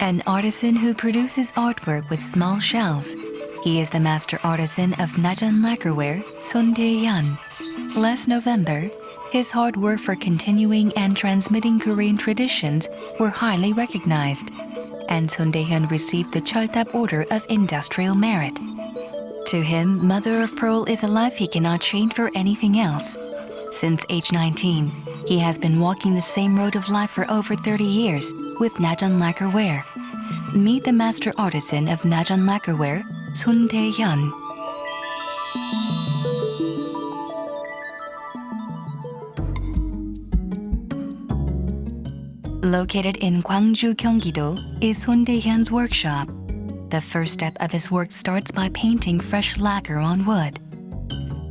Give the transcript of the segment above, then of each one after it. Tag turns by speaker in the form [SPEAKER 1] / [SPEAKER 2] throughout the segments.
[SPEAKER 1] An artisan who produces artwork with small shells. He is the master artisan of Najun Lacquer Ware, Son Dae-Hyeon. Last November, his hard work for continuing and transmitting Korean traditions were highly recognized, and Son Dae-Hyeon received the Cheoltop Order of Industrial Merit. To him, mother of pearl is a life he cannot change for anything else. Since age 19, he has been walking the same road of life for over 30 years with Najun Lacquer Ware. Meet the master artisan of Najun Lacquer Ware, Son Dae-Hyeon. Located in Gwangju, Gyeonggi-do, is Son Dae-Hyun's workshop. The first step of his work starts by painting fresh lacquer on wood.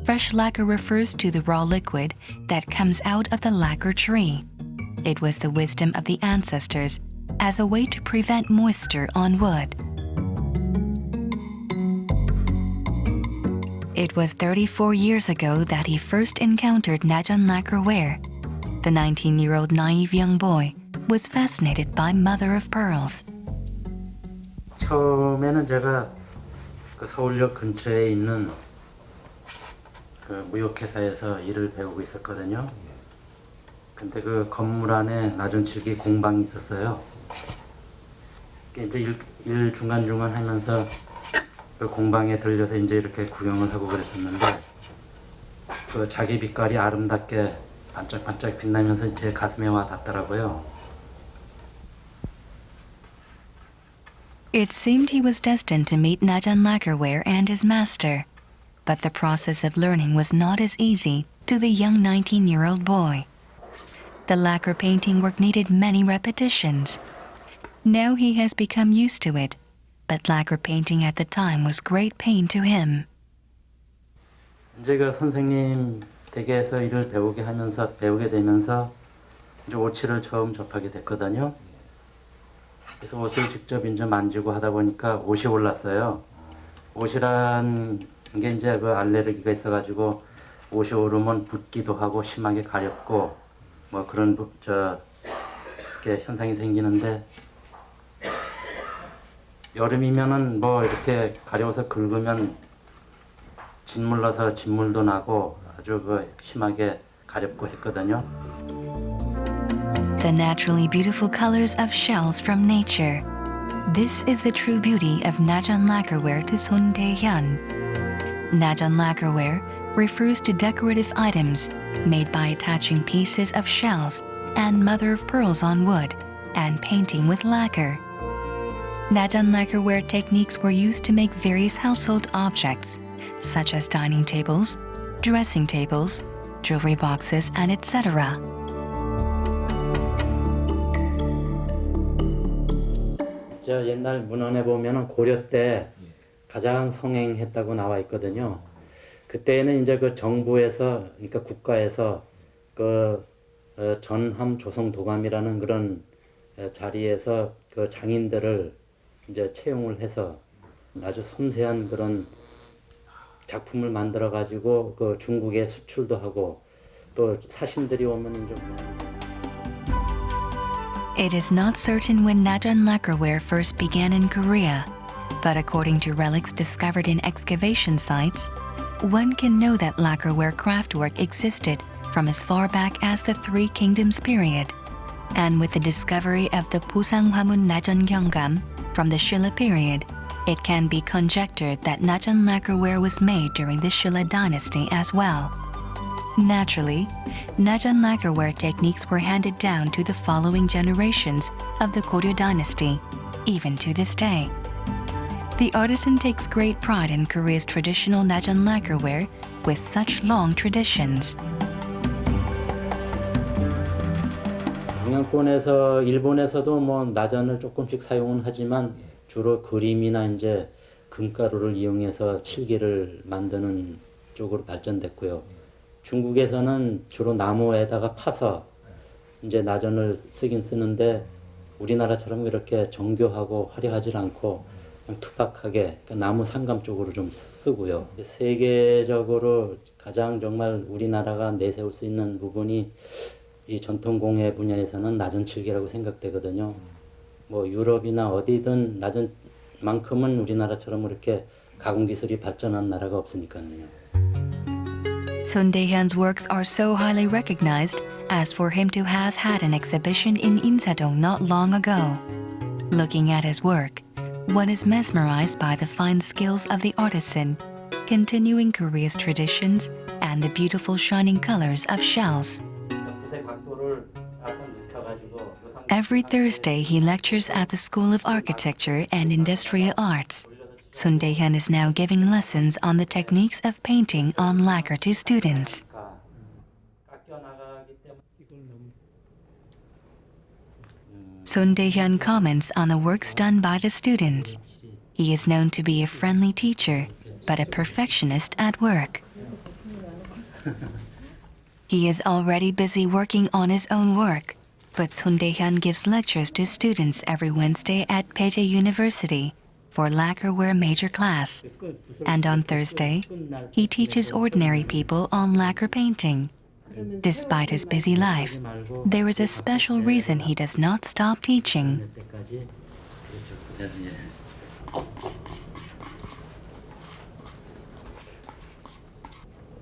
[SPEAKER 1] Fresh lacquer refers to the raw liquid that comes out of the lacquer tree. It was the wisdom of the ancestors as a way to prevent moisture on wood. It was 34 years ago that he first encountered Najun Lacquer Ware. The 19-year-old naive young boy was fascinated by mother of pearls.
[SPEAKER 2] 처음에는 제가 그 서울역 근처에 있는 그 무역회사에서 일을 배우고 있었거든요. 근데 그 건물 안에 나전칠기 공방이 있었어요. 이제 일 중간중간 하면서 그 공방에 들려서 이제 이렇게 구경을 하고 그랬었는데 그 자기 빛깔이 아름답게 반짝반짝 빛나면서 제 가슴에 와 닿더라고요.
[SPEAKER 1] It seemed he was destined to meet Najun Lacquer Ware and his master, but the process of learning was not as easy to the young 19-year-old boy. The lacquer painting work needed many repetitions. Now he has become used to it, but lacquer painting at the time was great pain to him.
[SPEAKER 2] 이제 그 선생님 댁에서 일을 배우게 되면서 이제 오칠을 처음 접하게 됐거든요. 그래서 옷을 직접 이제 만지고 하다 보니까 옷이 올랐어요. 옷이란 게 이제 그 알레르기가 있어가지고 옷이 오르면 붓기도 하고 심하게 가렵고 뭐 그런 이렇게 현상이 생기는데 여름이면은 뭐 이렇게 가려워서 긁으면 짓물러서 진물도 나고 아주 그 심하게 가렵고 했거든요.
[SPEAKER 1] The naturally beautiful colors of shells from nature. This is the true beauty of Najun Lacquer Ware to Son Dae-Hyeon. Najun Lacquer Ware refers to decorative items made by attaching pieces of shells and mother of pearls on wood and painting with lacquer. Najun Lacquer Ware techniques were used to make various household objects, such as dining tables, dressing tables, jewelry boxes, and etc.
[SPEAKER 2] 저 옛날 문헌에 보면은 고려 때 가장 성행했다고 나와 있거든요. 그때는 이제 그 정부에서 그러니까 국가에서 그 전함 조성도감이라는 그런 자리에서 그 장인들을 이제 채용을 해서 아주 섬세한 그런 작품을 만들어 가지고 그 중국에 수출도 하고 또 사신들이 오면 이제
[SPEAKER 1] It is not certain when Najun Lacquer Ware first began in Korea, but according to relics discovered in excavation sites, one can know that lacquerware craftwork existed from as far back as the Three Kingdoms period. And with the discovery of the Pusang-Hwamun Najeon Gyeonggam from the Shilla period, it can be conjectured that Najun Lacquer Ware was made during the Shilla dynasty as well. Naturally, Najun Lacquer Ware techniques were handed down to the following generations of the Goryeo dynasty, even to this day. The artisan takes great pride in Korea's traditional Najun Lacquer Ware with such long traditions.
[SPEAKER 2] 동양권에서 일본에서도 뭐 나전을 조금씩 사용은 하지만 주로 그림이나 이제 금가루를 이용해서 칠기를 만드는 쪽으로 발전됐고요. 중국에서는 주로 나무에다가 파서 이제 나전을 쓰긴 쓰는데 우리나라처럼 이렇게 정교하고 화려하지 않고 그냥 투박하게 나무 상감 쪽으로 좀 쓰고요. 세계적으로 가장 정말 우리나라가 내세울 수 있는 부분이 이 전통공예 분야에서는 나전칠기라고 생각되거든요. 뭐 유럽이나 어디든 나전만큼은 우리나라처럼 그렇게 가공 기술이 발전한 나라가 없으니까요.
[SPEAKER 1] Son Dae-Hyun's works are so highly recognized as for him to have had an exhibition in Insadong not long ago. Looking at his work, one is mesmerized by the fine skills of the artisan, continuing Korea's traditions and the beautiful shining colors of shells. Every Thursday, he lectures at the School of Architecture and Industrial Arts. Son Dae-Hyun is now giving lessons on the techniques of painting on lacquer to students. Son Dae-Hyun comments on the works done by the students. He is known to be a friendly teacher, but a perfectionist at work. He is already busy working on his own work, but Son Dae-Hyun gives lectures to students every Wednesday at Peje University for lacquer ware major class. And on Thursday, he teaches ordinary people on lacquer painting. Despite his busy life, there is a special reason he does not stop teaching.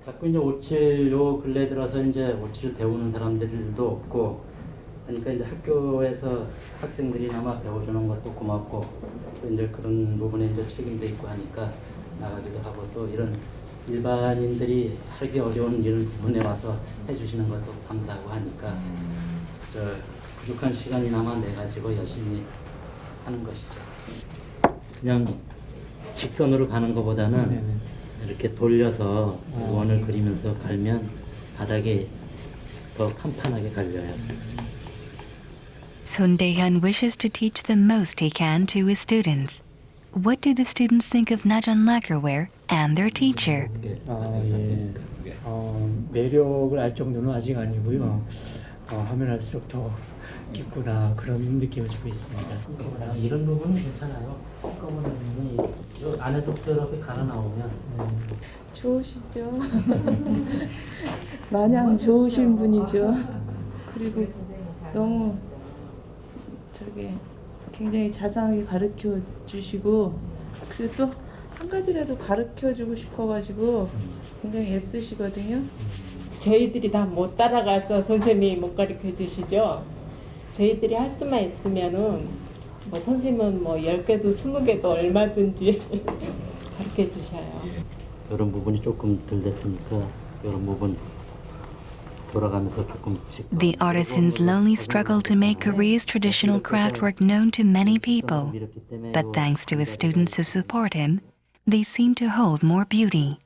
[SPEAKER 2] 자꾸 이제 오칠 요 근래 들어서 이제 오칠 배우는 사람들도 없고 그러니까 이제 학교에서 학생들이나마 배워주는 것도 고맙고 또 이제 그런 부분에 이제 책임도 있고 하니까 나가기도 하고 또 이런 일반인들이 하기 어려운 이런 부분에 와서 해주시는 것도 감사하고 하니까 저 부족한 시간이나마 내 가지고 열심히 하는 것이죠. 그냥 직선으로 가는 것보다는 이렇게 돌려서 원을 그리면서 갈면 바닥이 더 판판하게 갈려요.
[SPEAKER 1] Son Dae-Hyun wishes to teach the most he can to his students. What do the students think of Najun Lacquer Ware and their teacher?
[SPEAKER 3] 매력을 알 정도는 아직 아니고요. 하면 할수록 더 깊구나 그런 느낌을 주고 있습니다.
[SPEAKER 2] 이런 부분은 괜찮아요. 검은 부분이 이 안에서부터 이렇게 갈아 나오면
[SPEAKER 4] 좋으시죠? 마냥 좋으신 분이죠. 그리고 너무 굉장히 자상하게 가르쳐 주시고 그리고 또 한 가지라도 가르쳐 주고 싶어가지고 굉장히 애쓰시거든요.
[SPEAKER 5] 저희들이 다 못 따라가서 선생님이 못 가르쳐 주시죠. 저희들이 할 수만 있으면은 뭐 선생님은 뭐 10개도 20개도 얼마든지 가르쳐 주셔요.
[SPEAKER 2] 이런 부분이 조금 덜 됐으니까 이런 부분 돌아가면서 조금씩.
[SPEAKER 1] The artisan's lonely struggle to make Korea's traditional craftwork known to many people. But thanks to his students who support him, they seem to hold more beauty.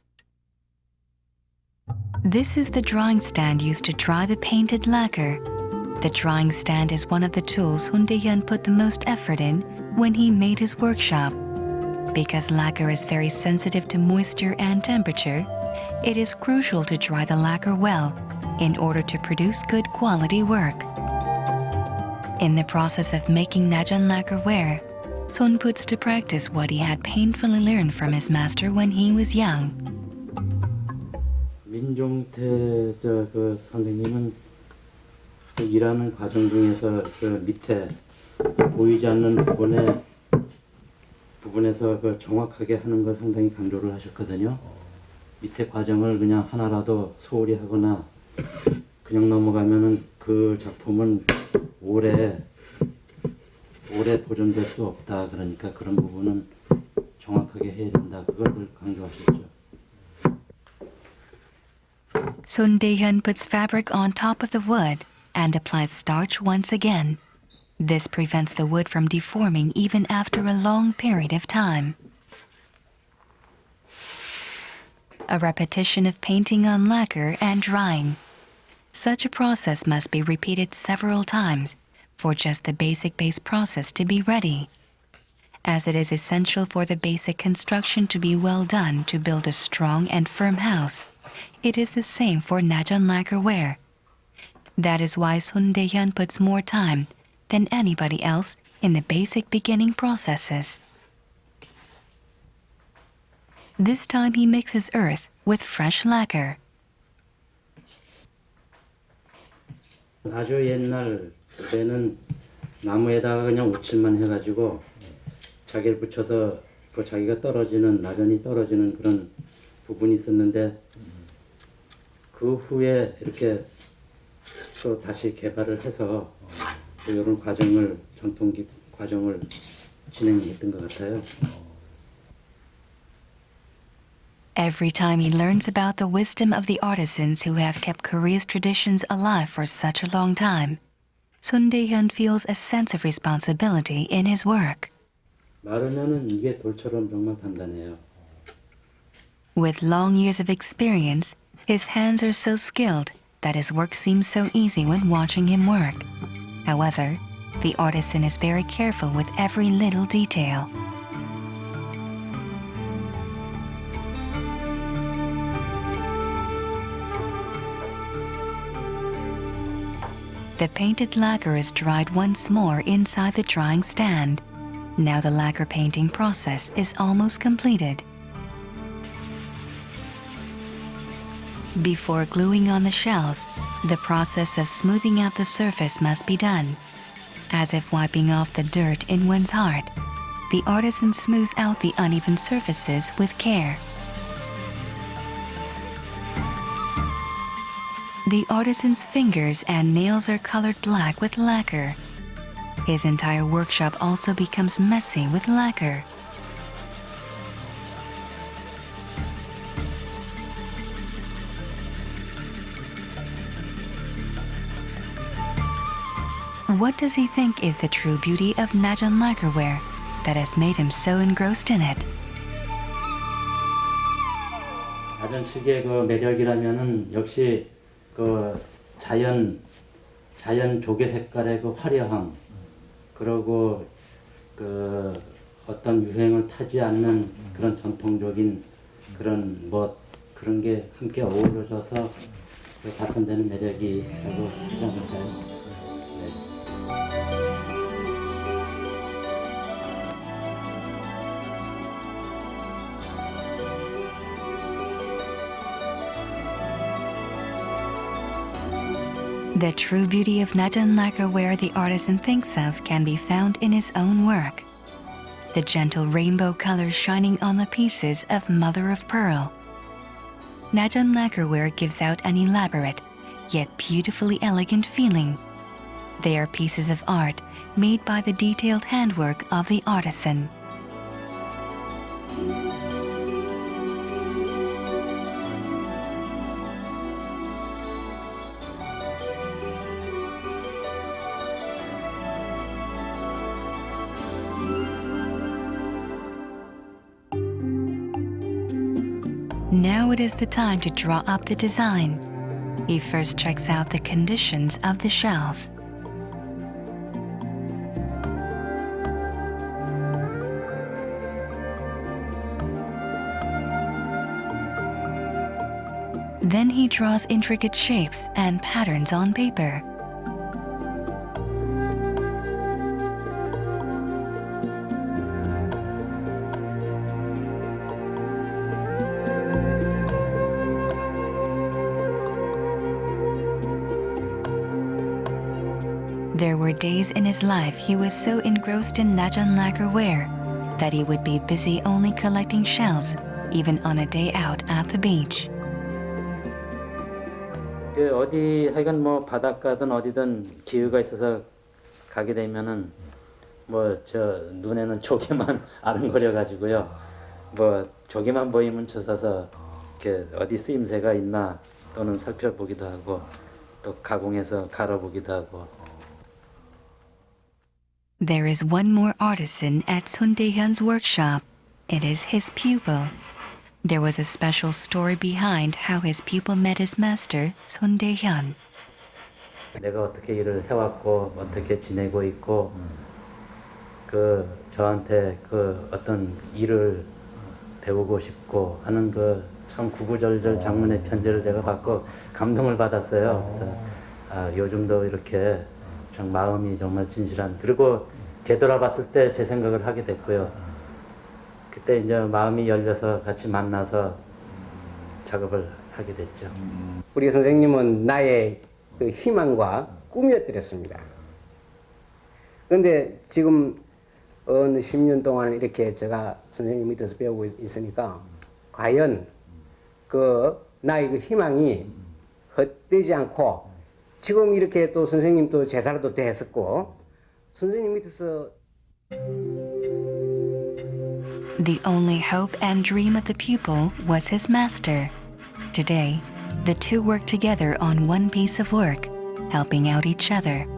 [SPEAKER 1] This is the drying stand used to dry the painted lacquer. The drying stand is one of the tools Son Dae-Hyun put the most effort in when he made his workshop. Because lacquer is very sensitive to moisture and temperature, it is crucial to dry the lacquer well in order to produce good quality work. In the process of making Najun Lacquer Ware, Son puts to practice what he had painfully learned from his master when he was young.
[SPEAKER 2] 민종태 그 선생님은 그 일하는 과정 중에서 그 밑에 보이지 않는 부분에서 그 정확하게 하는 걸 상당히 강조를 하셨거든요. 밑에 과정을 그냥 하나라도 소홀히 하거나 그냥 넘어가면은 그 작품은 오래 보존될 수 없다. 그러니까 그런 부분은 정확하게 해야 된다. 그걸 늘 강조하셨죠.
[SPEAKER 1] Son Dae-Hyun puts fabric on top of the wood and applies starch once again. This prevents the wood from deforming even after a long period of time. A repetition of painting on lacquer and drying. Such a process must be repeated several times for just the basic base process to be ready. As it is essential for the basic construction to be well done to build a strong and firm house, it is the same for Najun Lacquer Ware. That is why Son Dae-Hyun puts more time than anybody else in the basic beginning processes. This time he mixes earth with fresh lacquer.
[SPEAKER 2] 아주 옛날 때는 나무에다가 그냥 우칠만 해가지고 자기를 붙여서 그 자기가 떨어지는 나전이 떨어지는 그런 부분이 있었는데 그 후에 이렇게 또 다시 개발을 해서 이런 과정을 전통 과정을 진행했던 것 같아요.
[SPEAKER 1] Every time he learns about the wisdom of the artisans who have kept Korea's traditions alive for such a long time, Son Dae-Hyeon feels a sense of responsibility in his work.
[SPEAKER 2] 마르면은 이게 돌처럼 정말 단단해요.
[SPEAKER 1] With long years of experience, his hands are so skilled that his work seems so easy when watching him work. However, the artisan is very careful with every little detail. The painted lacquer is dried once more inside the drying stand. Now the lacquer painting process is almost completed. Before gluing on the shells, the process of smoothing out the surface must be done. As if wiping off the dirt in one's heart, the artisan smooths out the uneven surfaces with care. The artisan's fingers and nails are colored black with lacquer. His entire workshop also becomes messy with lacquer. What does he think is the true beauty of Najun Lacquer Ware that has made him so engrossed in it?
[SPEAKER 2] 나전칠기의 그 매력이라면은 역시 그 자연 조개 색깔의 그 화려함, 그리고 그 어떤 유행을 타지 않는 그런 전통적인 그런 그런 게 함께 어우러져서 그 발산되는 매력이라고 하지 않을까요?
[SPEAKER 1] The true beauty of Najun Lacquer Ware the artisan thinks of can be found in his own work. The gentle rainbow colors shining on the pieces of mother of pearl. Najun Lacquer Ware gives out an elaborate, yet beautifully elegant feeling. They are pieces of art made by the detailed handwork of the artisan. Now it is the time to draw up the design. He first checks out the conditions of the shells. Then he draws intricate shapes and patterns on paper. There were days in his life he was so engrossed in Najun Lacquer Ware that he would be busy only collecting shells, even on a day out at the beach.
[SPEAKER 2] 어디 하여간 뭐 바닷가든 어디든 기회가 있어서 가게 되면은 뭐 저 눈에는 조개만 아른거려 가지고요. 뭐 조개만 보이면 쳐서서 이렇게 어디 쓰임새가 있나 또는 살펴보기도 하고 또 가공해서 갈아보기도 하고.
[SPEAKER 1] There is one more artisan at Son Dae-Hyun's workshop. It is his pupil. There was a special story behind how his pupil met his master, Son Dae-Hyun.
[SPEAKER 2] 내가 어떻게 일을 해왔고 어떻게 지내고 있고 그 저한테 그 어떤 일을 배우고 싶고 하는 그 참 구구절절 장문의 편지를 제가 받고 감동을 받았어요. 그래서 아, 요즘도 이렇게 참 마음이 정말 진실한, 그리고 되돌아봤을 때 제 생각을 하게 됐고요. 그때 이제 마음이 열려서 같이 만나서 작업을 하게 됐죠.
[SPEAKER 6] 우리 선생님은 나의 그 희망과 꿈이었더랬습니다. 근데 지금 어느 10년 동안 이렇게 제가 선생님 밑에서 배우고 있으니까 과연 그 나의 그 희망이 헛되지 않고 지금 이렇게 또 선생님 또 제자로도 됐었고 선생님 밑에서
[SPEAKER 1] The only hope and dream of the pupil was his master. Today, the two work together on one piece of work, helping out each other.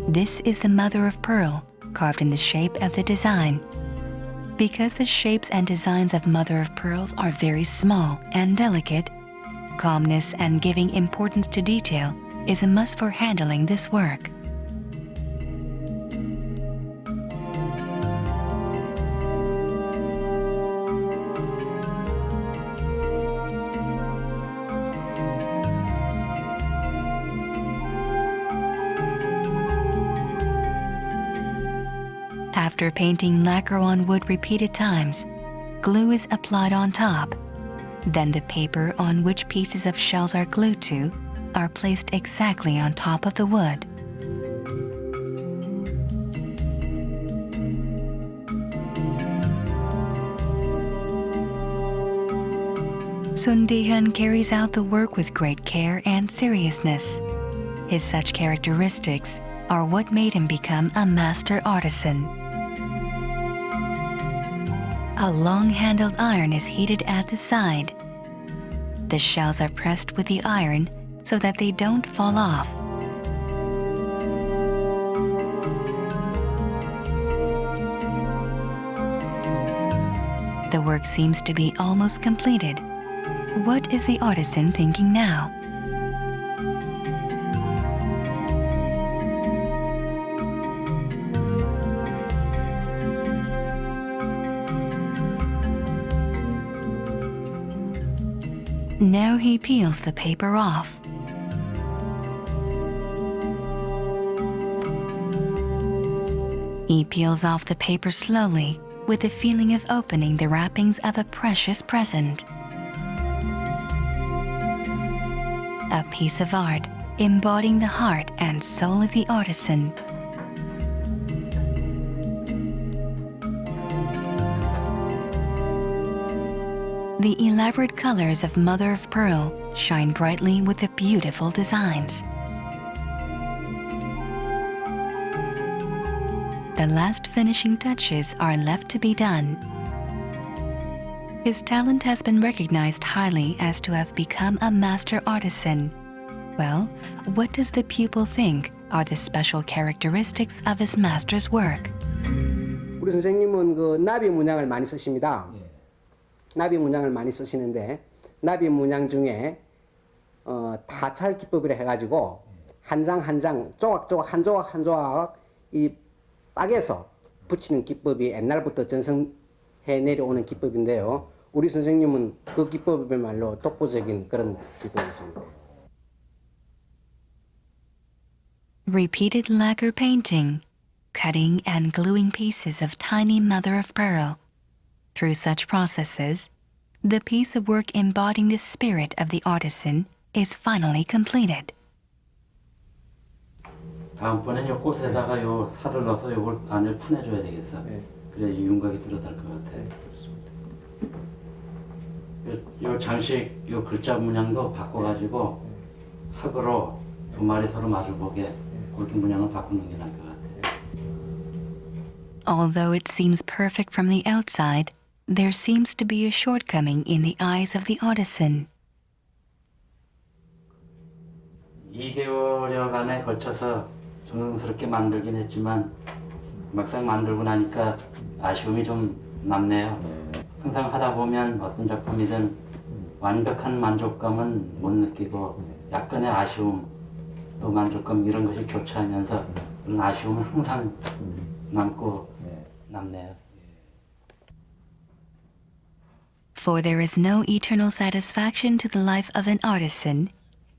[SPEAKER 1] This is the mother of pearl, carved in the shape of the design. Because the shapes and designs of mother of pearls are very small and delicate, calmness and giving importance to detail is a must for handling this work. After painting lacquer on wood repeated times, glue is applied on top. Then the paper on which pieces of shells are glued to are placed exactly on top of the wood. Son Dae-Hyeon carries out the work with great care and seriousness. His such characteristics are what made him become a master artisan. A long-handled iron is heated at the side. The shells are pressed with the iron so that they don't fall off. The work seems to be almost completed. What is the artisan thinking now? Now he peels the paper off. He peels off the paper slowly with the feeling of opening the wrappings of a precious present. A piece of art embodying the heart and soul of the artisan. The elaborate colors of mother of pearl shine brightly with the beautiful designs. The last finishing touches are left to be done. His talent has been recognized highly as to have become a master artisan. Well, what does the pupil think are the special characteristics of his master's work?
[SPEAKER 6] 우리 선생님은 그 나비 문양을 많이 쓰십니다. 나비 문양을 많이 쓰시는데 나비 문양 중에 타찰 기법이라 해가지고 한 장 한 장 조각조각 한 조각 한 조각 이 빡에서 붙이는 기법이 옛날부터 전승해 내려오는 기법인데요. 우리 선생님은 그 기법이야말로 독보적인 그런 기법이십니다.
[SPEAKER 1] Repeated lacquer painting, cutting and gluing pieces of tiny mother of pearl. Through such processes, the piece of work embodying the spirit of the artisan is finally completed.
[SPEAKER 2] 다음번엔 요 꽃에다가 요 살을 넣어서 요걸 안을 파내줘야 되겠어. 그래야 윤곽이 뚜렷할 것 같아. 요 장식 요 글자 문양도 바꿔가지고 합으로 두 마리 서로 마주보게 그렇게 문양을 바꾸는 게 나을 것 같아.
[SPEAKER 1] Although it seems perfect from the outside, there seems to be a shortcoming in the eyes of the artisan.
[SPEAKER 2] 2개월여간에 걸쳐서 정성스럽게 만들긴 했지만 막상 만들고 나니까 아쉬움이 좀 남네요. 항상 하다 보면 어떤 작품이든 완벽한 만족감은 못 느끼고 약간의 아쉬움 또 만족감 이런 것이 교차하면서 그런 아쉬움은 항상 남네요.
[SPEAKER 1] For there is no eternal satisfaction to the life of an artisan.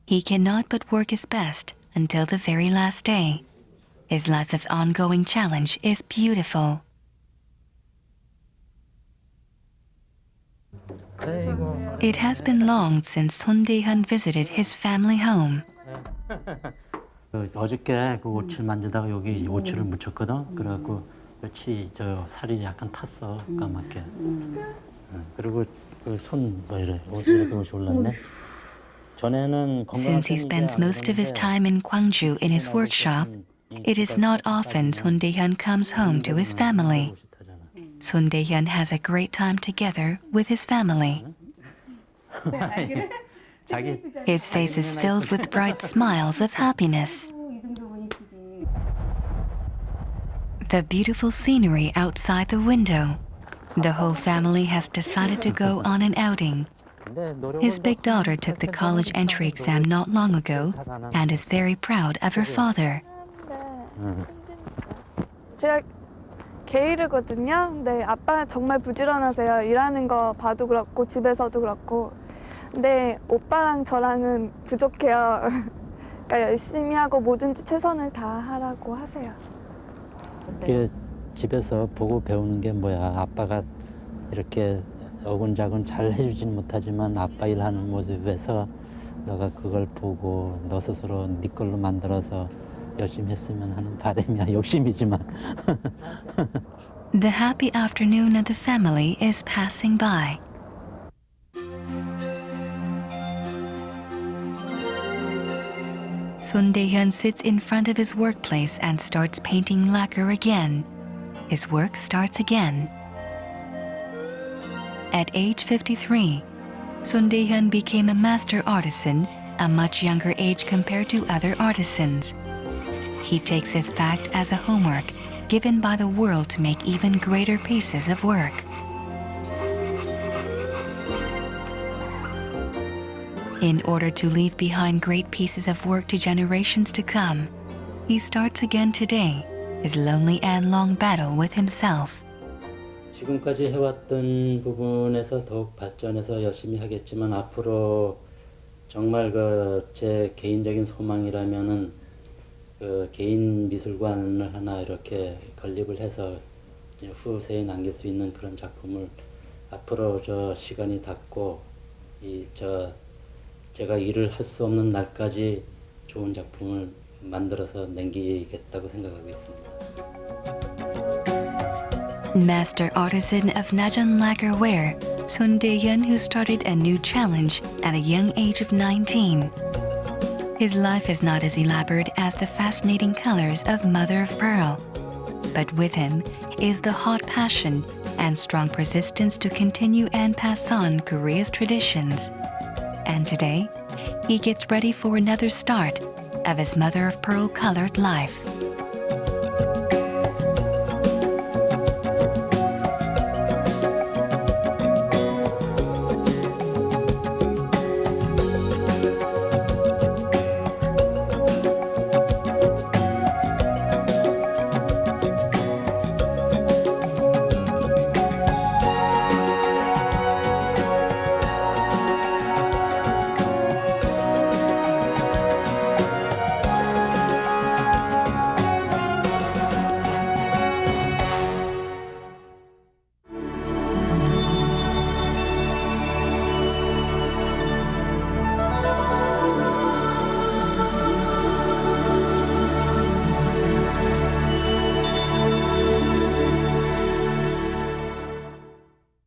[SPEAKER 1] He cannot but work his best until the very last day. His life of ongoing challenge is beautiful. It has been long since Son Dae-Hyeon visited his family home.
[SPEAKER 2] 어저께 그 오칠 만지다가 여기 오칠을 묻혔거든. 그래갖고 며칠 저 살이 약간 탔어 까맣게. 그리고 그 손 뭐 이래 이렇게 옷이 올랐네. 전에는
[SPEAKER 1] Since he spends most of his time in Gwangju in his workshop, it is not often Son Dae-Hyeon comes home to his family. Son Dae-Hyeon has a great time together with his family.
[SPEAKER 2] 자기
[SPEAKER 1] His face is filled with bright smiles of happiness. The beautiful scenery outside the window. The whole family has decided to go on an outing. His big daughter took the college entry exam not long ago and is very proud of her father.
[SPEAKER 7] 제가 게이르거든요. 네, 아빠는 정말 부지런하세요. 일하는 거 봐도 그렇고 집에서도 그렇고. 근데 오빠랑 저랑은 부족해요. 그러니까 열심히 하고 뭐든지 최선을 다하라고 하세요.
[SPEAKER 2] 이렇게 집에서 보고 배우는 게 뭐야. 아빠가 이렇게 어근작은 잘 해주진 못하지만 아빠 일하는 모습에서 너가 그걸 보고 너 스스로 네 걸로 만들어서 열심히 했으면 하는 바람이야. 욕심이지만.
[SPEAKER 1] The happy afternoon of the family is passing by. Son Dae-Hyeon sits in front of his workplace and starts painting lacquer again. His work starts again. At age 53, Son Dae-Hyeon became a master artisan, a much younger age compared to other artisans. He takes this fact as a homework given by the world to make even greater pieces of work. In order to leave behind great pieces of work to generations to come, he starts again today his lonely and long battle with himself.
[SPEAKER 2] 지금까지 해왔던 부분에서 더욱 발전해서 열심히 하겠지만 앞으로 정말 그 제 개인적인 소망이라면은 그 개인 미술관을 하나 이렇게 건립을 해서 후세에 남길 수 있는 그런 작품을 앞으로 저 시간이 닿고 제가 일을 할 수 없는 날까지 좋은 작품을 만들어서 남기겠다고 생각하고 있습니다.
[SPEAKER 1] Master artisan of Najun Lacquer Ware, Son Dae-Hyeon, who started a new challenge at a young age of 19. His life is not as elaborate as the fascinating colors of mother of pearl, but with him is the hot passion and strong persistence to continue and pass on Korea's traditions. And today, he gets ready for another start of his mother of pearl colored life.